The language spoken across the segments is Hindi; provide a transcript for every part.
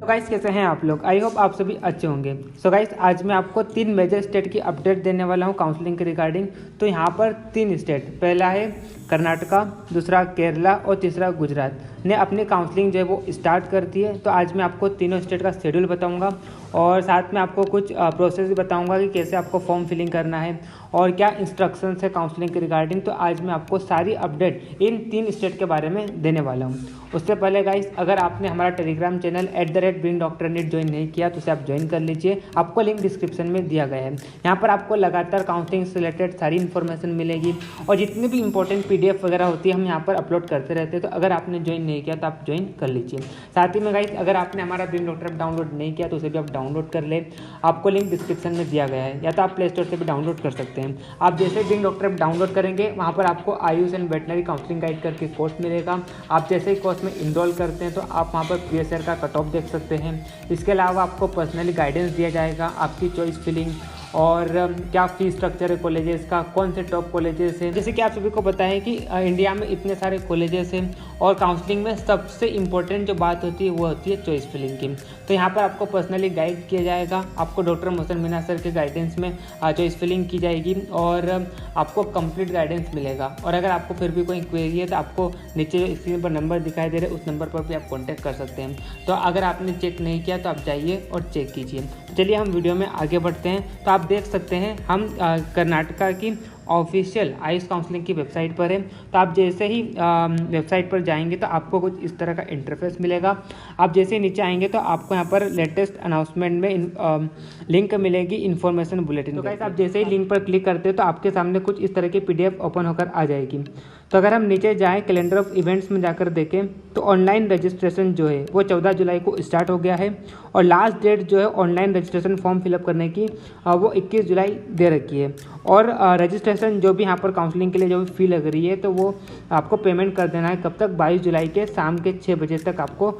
तो गाइस कैसे हैं आप लोग। आई होप आप सभी अच्छे होंगे। सो गाइस आज मैं आपको 3 मेजर स्टेट की अपडेट देने वाला हूं काउंसलिंग के रिगार्डिंग। तो यहां पर 3 स्टेट, पहला है कर्नाटका, दूसरा केरला और तीसरा गुजरात ने अपनी काउंसलिंग जो है वो स्टार्ट कर दी है। तो आज मैं आपको तीनों स्टेट का शेड्यूल बताऊंगा और साथ में आपको कुछ प्रोसेस भी बताऊंगा कि कैसे आपको फॉर्म फिलिंग करना है और क्या इंस्ट्रक्शंस है काउंसलिंग के रिगार्डिंग। तो आज मैं आपको सारी अपडेट इन 3 स्टेट के बारे में देने वाला हूँ। उससे पहले गाइस अगर आपने हमारा टेलीग्राम चैनल @BeingDoctorNet ज्वाइन नहीं किया तो उसे आप ज्वाइन कर लीजिए, आपको लिंक डिस्क्रिप्शन में दिया गया है। यहाँ पर आपको लगातार काउंसलिंग से रिलेटेड सारी इन्फॉर्मेशन मिलेगी और जितनी भी इंपॉर्टेंट PDF वगैरह होती है हम यहाँ पर अपलोड करते रहते हैं। तो अगर आपने ज्वाइन नहीं किया तो आप ज्वाइन कर लीजिए। साथ ही में गाइस अगर आपने हमारा बीइंग डॉक्टर ऐप डाउनलोड नहीं किया तो उसे भी आप डाउनलोड कर लें, आपको लिंक डिस्क्रिप्शन में दिया गया है, या तो आप प्ले स्टोर से भी डाउनलोड कर सकते हैं। आप जैसे बीइंग डॉक्टर ऐप डाउनलोड करेंगे वहाँ पर आपको Ayush and veterinary counselling guide करके कोर्स मिलेगा। आप जैसे ही कोर्स में इनरोल करते हैं तो आप वहाँ पर PSR का कट ऑफ देख सकते हैं। इसके अलावा आपको पर्सनली गाइडेंस दिया जाएगा, आपकी चॉइस फिलिंग और क्या फी स्ट्रक्चर है कॉलेजेस का, कौन से टॉप कॉलेजेस हैं। जैसे कि आप सभी को पता है कि इंडिया में इतने सारे कॉलेजेस हैं और काउंसलिंग में सबसे इम्पोर्टेंट जो बात होती है वो होती है चॉइस फिलिंग की। तो यहाँ पर आपको पर्सनली गाइड किया जाएगा, आपको डॉक्टर मोहसिन मीना सर के गाइडेंस में चॉइस फिलिंग की जाएगी और आपको कंप्लीट गाइडेंस मिलेगा। और अगर आपको फिर भी कोई क्वेरी है तो आपको नीचे जो स्क्रीन पर नंबर दिखाई दे रहे हैं उस नंबर पर भी आप कॉन्टैक्ट कर सकते हैं। तो अगर आपने चेक नहीं किया तो आप जाइए और चेक कीजिए। तो चलिए हम वीडियो में आगे बढ़ते हैं। तो आप देख सकते हैं हम कर्नाटका की ऑफिशियल आयुष काउंसलिंग की वेबसाइट पर है। तो आप जैसे ही वेबसाइट पर जाएंगे तो आपको कुछ इस तरह का इंटरफेस मिलेगा। आप जैसे ही नीचे आएंगे तो आपको यहाँ पर लेटेस्ट अनाउंसमेंट में लिंक मिलेगी इन्फॉर्मेशन बुलेटिन। तो गाइस आप जैसे ही लिंक पर क्लिक करते हैं तो आपके सामने कुछ इस तरह की PDF ओपन होकर आ जाएगी। तो अगर हम नीचे जाएँ कैलेंडर ऑफ इवेंट्स में जाकर देखें तो ऑनलाइन रजिस्ट्रेशन जो है वो 14 जुलाई को स्टार्ट हो गया है और लास्ट डेट जो है ऑनलाइन रजिस्ट्रेशन फॉर्म फिलअप करने की वो 21 जुलाई दे रखी है। और रजिस्ट्रेशन जो भी यहाँ पर काउंसलिंग के लिए जो भी फ़ी लग रही है तो वो आपको पेमेंट कर देना है। कब तक? 22 जुलाई के शाम के 6 बजे तक आपको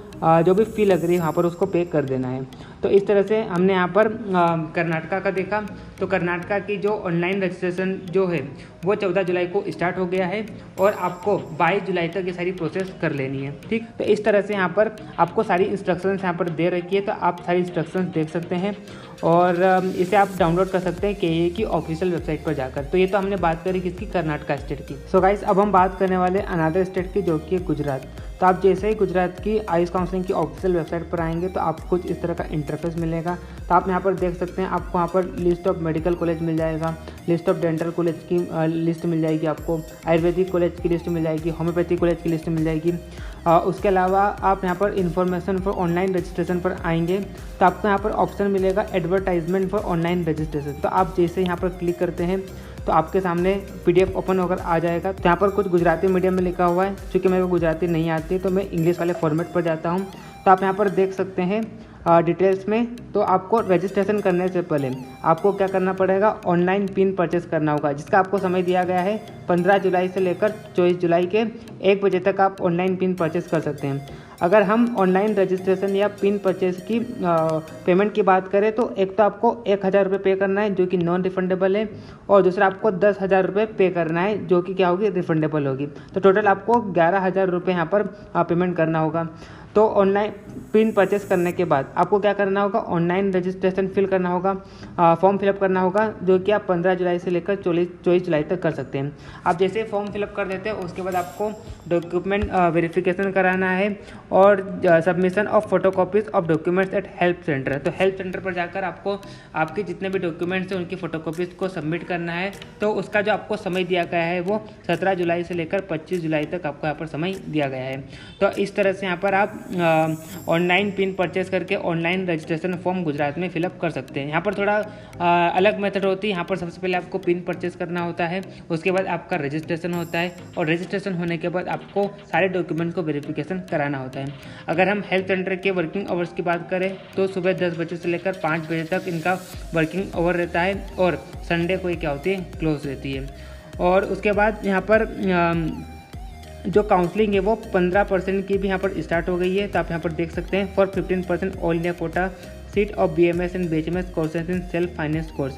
जो भी फ़ी लग रही है वहाँ पर उसको पे कर देना है। तो इस तरह से हमने यहाँ पर कर्नाटका का देखा। तो कर्नाटका की जो ऑनलाइन रजिस्ट्रेशन जो है वो 14 जुलाई को स्टार्ट हो गया है और आपको 22 जुलाई तक ये सारी प्रोसेस कर लेनी है। ठीक, तो इस तरह से यहाँ पर आपको सारी इंस्ट्रक्शंस यहाँ पर दे रखी है। तो आप सारी इंस्ट्रक्शंस देख सकते हैं और इसे आप डाउनलोड कर सकते हैं KA की ऑफिशियल वेबसाइट पर जाकर। तो ये तो हमने बात करी किसकी? कर्नाटका स्टेट की। सो गाइस अब हम बात करने वाले अनदर स्टेट की जो कि है गुजरात। तो आप जैसे ही गुजरात की आयुष काउंसलिंग की ऑफिशियल वेबसाइट पर आएंगे तो आपको कुछ इस तरह का इंटरफेस मिलेगा। तो आप यहाँ पर देख सकते हैं, आपको यहाँ पर लिस्ट ऑफ मेडिकल कॉलेज मिल जाएगा, लिस्ट ऑफ डेंटल कॉलेज की लिस्ट मिल जाएगी, आपको आयुर्वेदिक कॉलेज की लिस्ट मिल जाएगी, होम्योपैथी कॉलेज की लिस्ट मिल जाएगी। उसके अलावा आप यहाँ पर इन्फॉर्मेशन फॉर ऑनलाइन रजिस्ट्रेशन पर आएंगे तो आपको यहाँ पर ऑप्शन मिलेगा एडवर्टाइजमेंट फॉर ऑनलाइन रजिस्ट्रेशन। तो आप जैसे यहाँ पर क्लिक करते हैं तो आपके सामने PDF ओपन होकर आ जाएगा। तो यहाँ पर कुछ गुजराती मीडियम में लिखा हुआ है, क्योंकि मेरे को गुजराती नहीं आती तो मैं इंग्लिश वाले फॉर्मेट पर जाता हूँ। तो आप यहाँ पर देख सकते हैं डिटेल्स में। तो आपको रजिस्ट्रेशन करने से पहले आपको क्या करना पड़ेगा? ऑनलाइन पिन परचेस करना होगा, जिसका आपको समय दिया गया है 15 जुलाई से लेकर 24 जुलाई के 1 बजे तक आप ऑनलाइन पिन परचेस कर सकते हैं। अगर हम ऑनलाइन रजिस्ट्रेशन या पिन परचेस की पेमेंट की बात करें तो एक तो आपको 1000 रुपये पे करना है जो कि नॉन रिफंडेबल है और दूसरा आपको 10,000 रुपये पे करना है जो कि क्या होगी? रिफंडेबल होगी। तो टोटल आपको 11,000 रुपये यहाँ पर पेमेंट करना होगा। तो ऑनलाइन पिन परचेस करने के बाद आपको क्या करना होगा? ऑनलाइन रजिस्ट्रेशन फिल करना होगा, फॉर्म फिलअप करना होगा, जो कि आप 15 जुलाई से लेकर 24 जुलाई तक कर सकते हैं। आप जैसे फॉर्म फिलअप कर देते हैं उसके बाद आपको डॉक्यूमेंट वेरिफिकेशन कराना है और submission of photocopies of documents eight help centre. तो हेल्प सेंटर पर जाकर आपको आपके जितने भी डॉक्यूमेंट्स हैं उनकी फोटोकॉपीज को सबमिट करना है। तो उसका जो आपको समय दिया गया है वो 17 जुलाई से लेकर 25 जुलाई तक आपको यहाँ पर समय दिया गया है। तो इस तरह से यहाँ पर आप ऑनलाइन पिन परचेस करके ऑनलाइन रजिस्ट्रेशन फॉर्म गुजरात में फिलअप कर सकते हैं। यहाँ पर थोड़ा अलग मेथड होती है। यहाँ पर सबसे पहले आपको पिन परचेस करना होता है, उसके बाद आपका रजिस्ट्रेशन होता है और रजिस्ट्रेशन होने के बाद आपको सारे डॉक्यूमेंट को वेरिफिकेशन कराना होता है। अगर हम हेल्थ सेंटर के वर्किंग आवर्स की बात करें तो सुबह 10 बजे से लेकर 5 बजे तक इनका वर्किंग आवर रहता है और संडे को ये क्या होती है? क्लोज रहती है। और उसके बाद यहाँ पर जो काउंसलिंग है वो 15% की भी यहाँ पर स्टार्ट हो गई है। तो आप यहाँ पर देख सकते हैं for 15% all India quota seat of BMS and BHMS courses in self finance course.